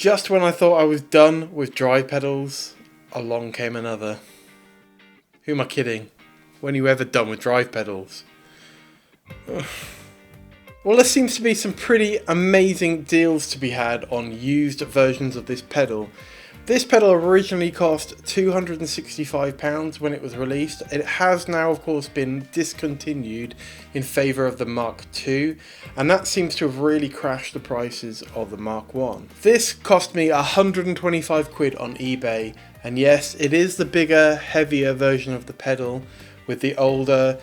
Just when I thought I was done with drive pedals, along came another. Who am I kidding? When are you ever done with drive pedals? Ugh. Well, there seems to be some pretty amazing deals to be had on used versions of this pedal. This pedal originally cost £265 when it was released. It has now, of course, been discontinued in favour of the Mark II, and that seems to have really crashed the prices of the Mark I. This cost me 125 quid on eBay, and yes, it is the bigger, heavier version of the pedal with the older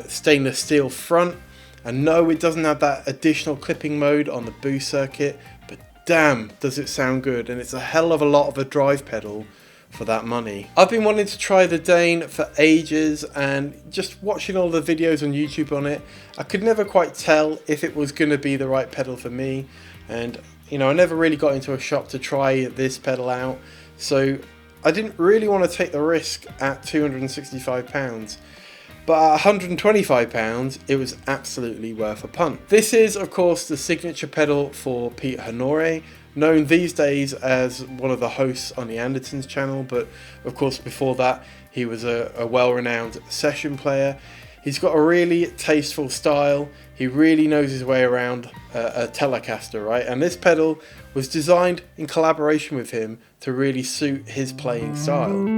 stainless steel front. And no, it doesn't have that additional clipping mode on the boost circuit, but damn does it sound good, and it's a hell of a lot of a drive pedal for that money. I've been wanting to try the Dane for ages, and just watching all the videos on YouTube on it, I could never quite tell if it was going to be the right pedal for me. And you know, I never really got into a shop to try this pedal out, so I didn't really want to take the risk at £265. But at £125, it was absolutely worth a punt. This is, of course, the signature pedal for Pete Honore, known these days as one of the hosts on the Andertons channel, but of course before that he was a well-renowned session player. He's got a really tasteful style. He really knows his way around a Telecaster, right? And this pedal was designed in collaboration with him to really suit his playing style.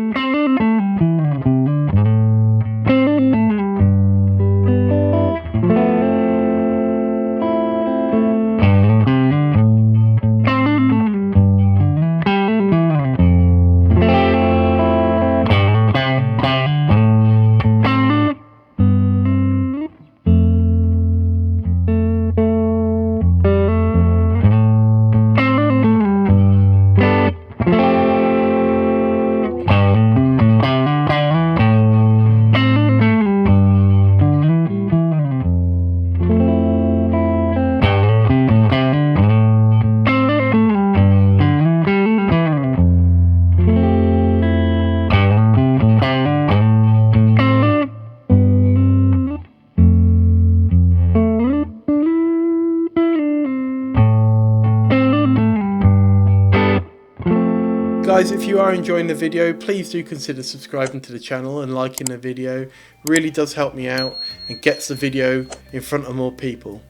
Guys, if you are enjoying the video, please do consider subscribing to the channel and liking the video. It really does help me out and gets the video in front of more people.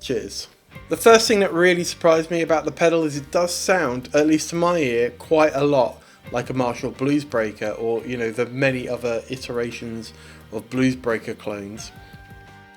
Cheers. The first thing that really surprised me about the pedal is it does sound, at least to my ear, quite a lot like a Marshall Blues Breaker, or you know, the many other iterations of Blues Breaker clones.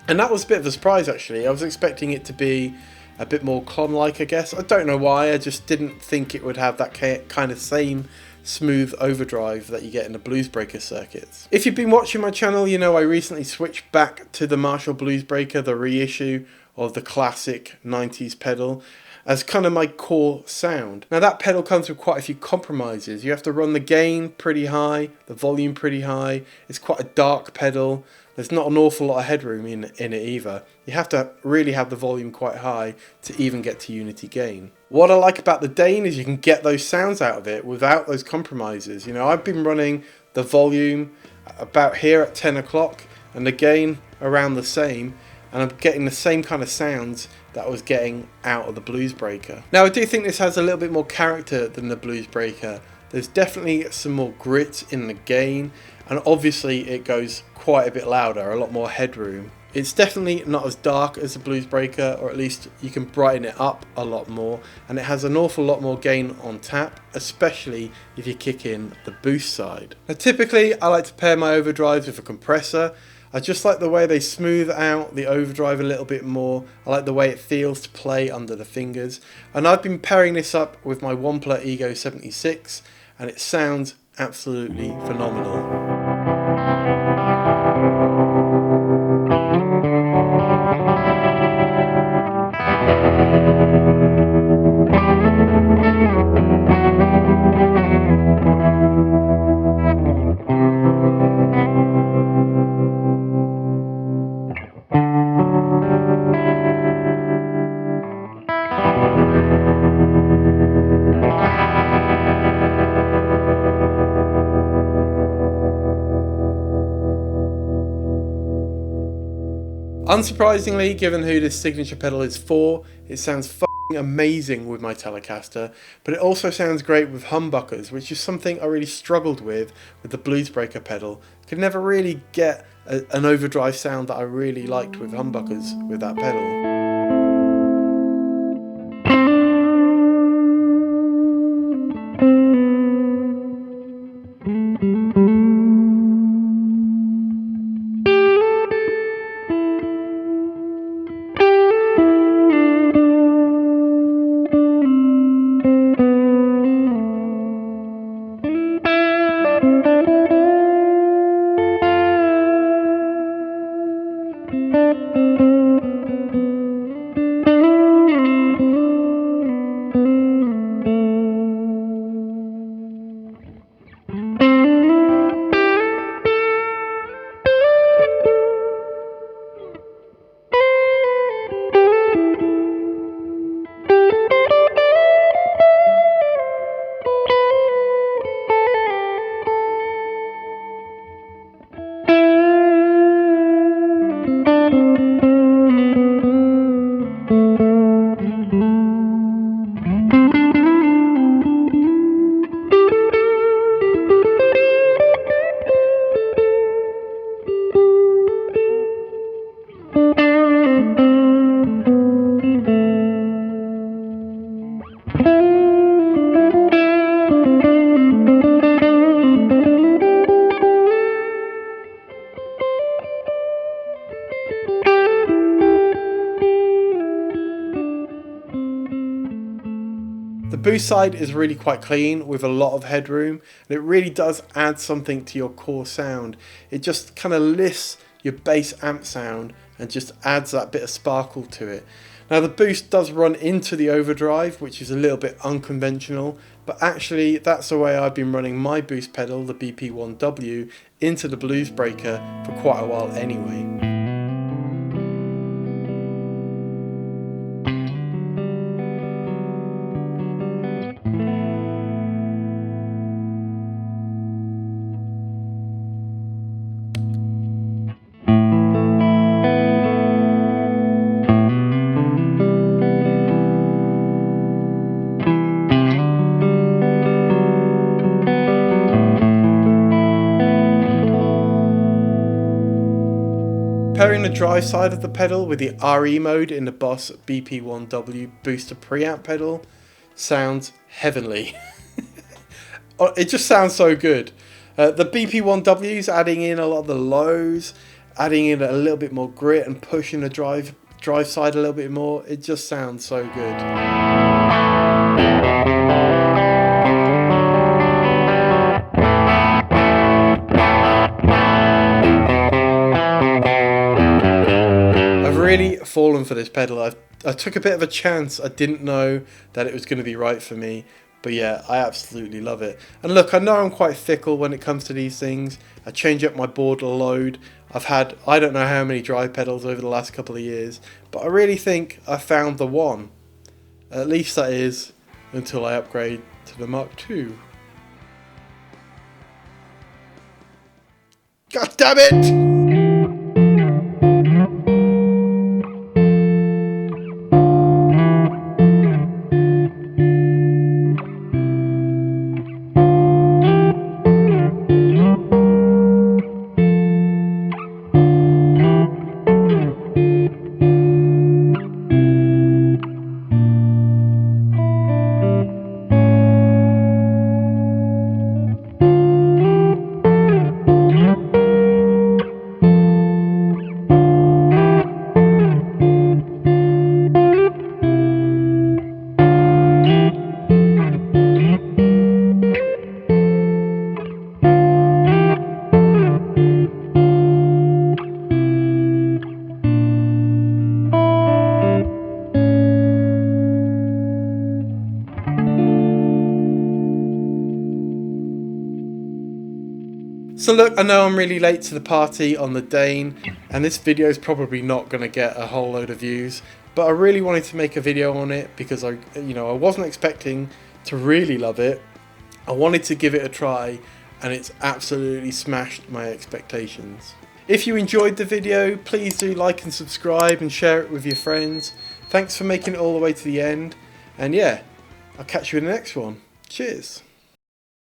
And that was a bit of a surprise actually. I was expecting it to be a bit more clon-like, I guess. I don't know why, I just didn't think it would have that kind of same smooth overdrive that you get in the Blues Breaker circuits. If you've been watching my channel, you know I recently switched back to the Marshall Blues Breaker, the reissue of the classic 90s pedal, as kind of my core sound. Now that pedal comes with quite a few compromises. You have to run the gain pretty high, the volume pretty high. It's quite a dark pedal. There's not an awful lot of headroom in it either. You have to really have the volume quite high to even get to unity gain. What I like about the Dane is you can get those sounds out of it without those compromises. You know, I've been running the volume about here at 10 o'clock and the gain around the same, and I'm getting the same kind of sounds that I was getting out of the Blues Breaker. Now I do think this has a little bit more character than the Blues Breaker. There's definitely some more grit in the gain, and obviously it goes quite a bit louder, a lot more headroom. It's definitely not as dark as the Blues Breaker, or at least you can brighten it up a lot more, and it has an awful lot more gain on tap, especially if you kick in the boost side. Now typically I like to pair my overdrives with a compressor. I just like the way they smooth out the overdrive a little bit more. I like the way it feels to play under the fingers, and I've been pairing this up with my Wampler Ego 76, and it sounds absolutely phenomenal. Unsurprisingly, given who this signature pedal is for, it sounds f***ing amazing with my Telecaster, but it also sounds great with humbuckers, which is something I really struggled with the Bluesbreaker pedal. Could never really get an overdrive sound that I really liked with humbuckers with that pedal. The boost side is really quite clean with a lot of headroom, and it really does add something to your core sound. It just kind of lifts your bass amp sound and just adds that bit of sparkle to it. Now the boost does run into the overdrive, which is a little bit unconventional, but actually that's the way I've been running my boost pedal, the BP1W, into the Bluesbreaker for quite a while anyway. Pairing the drive side of the pedal with the RE mode in the Boss BP1W booster preamp pedal sounds heavenly. It just sounds so good. The BP1W's adding in a lot of the lows, adding in a little bit more grit and pushing the drive side a little bit more. It just sounds so good. Really fallen for this pedal. I took a bit of a chance. I didn't know that it was going to be right for me, but yeah, I absolutely love it. And look, I know I'm quite fickle when it comes to these things. I change up my board a load. I've had I don't know how many drive pedals over the last couple of years, but I really think I found the one. At least that is until I upgrade to the Mark II. God damn it! So look, I know I'm really late to the party on the Dane, and this video is probably not going to get a whole load of views, but I really wanted to make a video on it because I wasn't expecting to really love it. I wanted to give it a try, and it's absolutely smashed my expectations. If you enjoyed the video, please do like and subscribe and share it with your friends. Thanks for making it all the way to the end. And yeah, I'll catch you in the next one. Cheers.